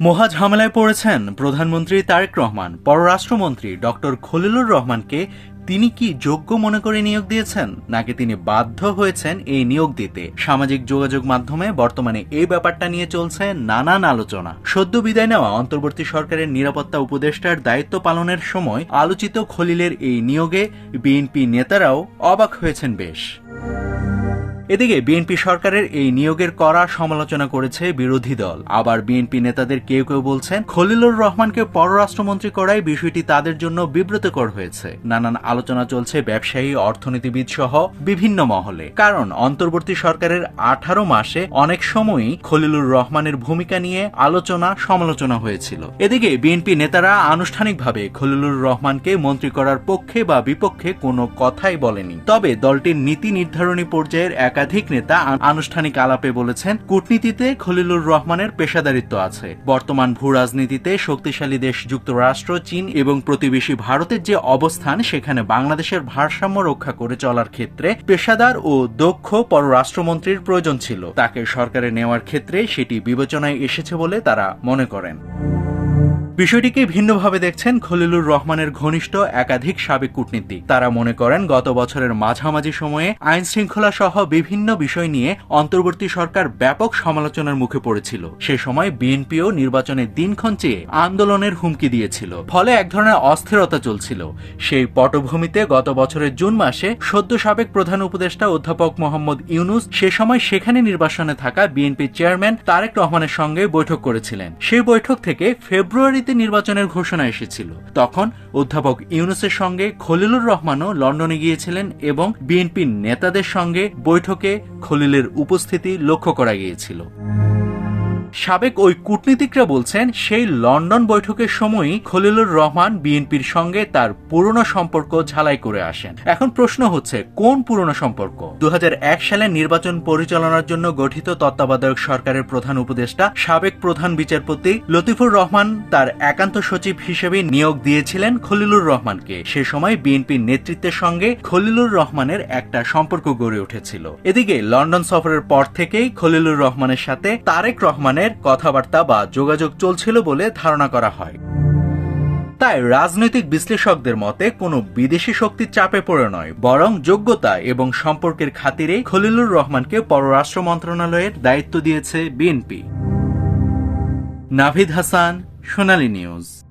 মহা ঝামেলায় পড়েছেন প্রধানমন্ত্রী তারেক রহমান। পররাষ্ট্রমন্ত্রী ডক্টর খলিলুর রহমানকে তিনি কি যোগ্য মনে করে নিয়োগ দিয়েছেন, নাকি তিনি বাধ্য হয়েছেন এই নিয়োগ দিতে? সামাজিক যোগাযোগ মাধ্যমে বর্তমানে এই ব্যাপারটা নিয়ে চলছে নানান আলোচনা। সদ্য বিদায় নেওয়া অন্তর্বর্তী সরকারের নিরাপত্তা উপদেষ্টার দায়িত্ব পালনের সময় আলোচিত খলিলের এই নিয়োগে বিএনপি নেতারাও অবাক হয়েছেন বেশ। এদিকে বিএনপি সরকারের এই নিয়োগের কড়া সমালোচনা করেছে বিরোধী দল। আবার বিএনপি নেতাদের কেউ কেউ বলছেন খলিলুর রহমানকে পররাষ্ট্রমন্ত্রী করায় বিষয়টি তাদের জন্য বিব্রতকর হয়েছে। নানান আলোচনা চলছে ব্যবসায়ী, অর্থনীতিবিদ সহ বিভিন্ন মহলে। কারণ অন্তর্বর্তী সরকারের 18 মাসে অনেক সময়ই খলিলুর রহমানের ভূমিকা নিয়ে আলোচনা সমালোচনা হয়েছিল। এদিকে বিএনপি নেতারা আনুষ্ঠানিকভাবে খলিলুর রহমানকে মন্ত্রী করার পক্ষে বা বিপক্ষে কোনো কথাই বলেনি। তবে দলটির নীতি নির্ধারণী পর্যায়ের একাধিক নেতা আনুষ্ঠানিক আলাপে বলেছেন কূটনীতিতে খলিলুর রহমানের পেশাদারিত্ব আছে। বর্তমান ভূ রাজনীতিতে শক্তিশালী দেশ যুক্তরাষ্ট্র, চীন এবং প্রতিবেশী ভারতের যে অবস্থান, সেখানে বাংলাদেশের ভারসাম্য রক্ষা করে চলার ক্ষেত্রে পেশাদার ও দক্ষ পররাষ্ট্রমন্ত্রীর প্রয়োজন ছিল। তাকে সরকারে নেওয়ার ক্ষেত্রে সেটি বিবেচনায় এসেছে বলে তারা মনে করেন। বিষয়টিকে ভিন্নভাবে দেখছেন খলিলুর রহমানের ঘনিষ্ঠ একাধিক সাবেক কূটনীতিক। তারা মনে করেন গত বছরের মাঝামাঝি সময়ে আইন শৃঙ্খলা সহ বিভিন্ন বিষয় নিয়ে অন্তর্বর্তী সরকার ব্যাপক সমালোচনার মুখে পড়েছিল। সে সময় বিএনপিও নির্বাচনের দিনক্ষণ চেয়ে আন্দোলনের হুমকি দিয়েছিল। ফলে এক ধরনের অস্থিরতা চলছিল। সেই পটভূমিতে গত বছরের জুন মাসে সদ্য সাবেক প্রধান উপদেষ্টা অধ্যাপক মোহাম্মদ ইউনুস সে সময় সেখানে নির্বাসনে থাকা বিএনপি চেয়ারম্যান তারেক রহমানের সঙ্গে বৈঠক করেছিলেন। সেই বৈঠক থেকে ফেব্রুয়ারি নির্বাচনের ঘোষণা এসেছিল। তখন অধ্যাপক ইউনুসের সঙ্গে খলিলুর রহমানও লন্ডনে গিয়েছিলেন এবং বিএনপির নেতাদের সঙ্গে বৈঠকে খলিলের উপস্থিতি লক্ষ্য করা গিয়েছিল। সাবেক ওই কূটনীতিকরা বলছেন সেই লন্ডন বৈঠকের সময়ই খলিলুর রহমান বিএনপির সঙ্গে তার পুরনো সম্পর্ক ঝালাই করে আসেন। এখন প্রশ্ন হচ্ছে, কোন পুরনো সম্পর্ক? 2001 সালে নির্বাচন পরিচালনার জন্য গঠিত তত্ত্বাবধায়ক সরকারের প্রধান উপদেষ্টা সাবেক প্রধান বিচারপতি লতিফুর রহমান তার একান্ত সচিব হিসেবে নিয়োগ দিয়েছিলেন খলিলুর রহমানকে। সে সময় বিএনপির নেতৃত্বের সঙ্গে খলিলুর রহমানের একটা সম্পর্ক গড়ে উঠেছিল। এদিকে লন্ডন সফরের পর থেকেই খলিলুর রহমানের সাথে তারেক রহমানের কথাবার্তা বা যোগাযোগ চলছিল বলে ধারণা করা হয়। তাই রাজনৈতিক বিশ্লেষকদের মতে কোনো বিদেশি শক্তির চাপে পড়ে নয়, বরং যোগ্যতা এবং সম্পর্কের খাতিরে খলিলুর রহমানকে পররাষ্ট্র মন্ত্রণালয়ের দায়িত্ব দিয়েছে বিএনপি। নাভিদ হাসান, সোনালী নিউজ।